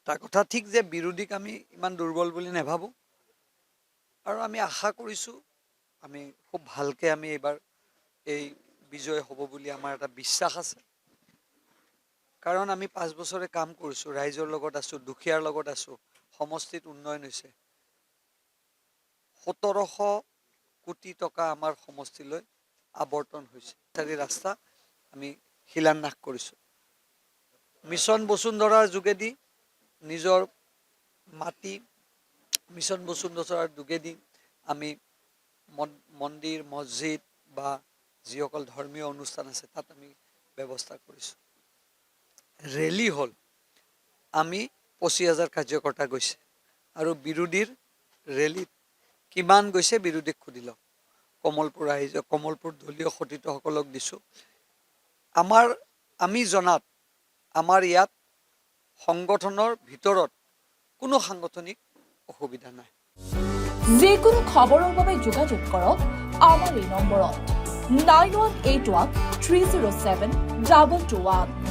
এটা কথা ঠিক যে বিৰোধীক আমি ইমান দুৰ্বল বুলি নাভাবোঁ আৰু আমি আশা কৰিছোঁ আমি খুব ভালকৈ আমি এইবাৰ এই বিজয় হ'ব বুলি আমাৰ এটা বিশ্বাস আছে কাৰণ আমি 5 বছৰে কাম কৰিছোঁ ৰাইজৰ লগত আছোঁ দুখীয়াৰ লগত আছোঁ সমষ্টিত উন্নয়ন হৈছে 1700 কোটি টকা আমাৰ সমষ্টিলৈ আবৰ্তন হৈছে চাৰি ৰাস্তা আমি শিলান্যাস কৰিছোঁ মিছন বসুন্ধৰাৰ যোগেদি নিজৰ মাটি মিছন বসুন্ধৰাৰ যোগেদি আমি মন্দিৰ মছজিদ বা যিসকল ধৰ্মীয় অনুষ্ঠান আছে তাত আমি ব্যৱস্থা কৰিছোঁ ৰেলী হ'ল আমি 25,000 কাৰ্যকৰ্তা গৈছে আৰু বিৰোধীৰ ৰেলীত কিমান গৈছে বিৰোধীক সুধি লওক কমলপুৰ দলীয় সতীৰ্থসকলক দিছোঁ আমি জনাত আমাৰ ইয়াত সংগঠনৰ ভিতৰত কোনো সাংগঠনিক অসুবিধা নাই যিকোনো খবৰৰ বাবে যোগাযোগ কৰক আমাৰ এই নম্বৰত 9181 307 2221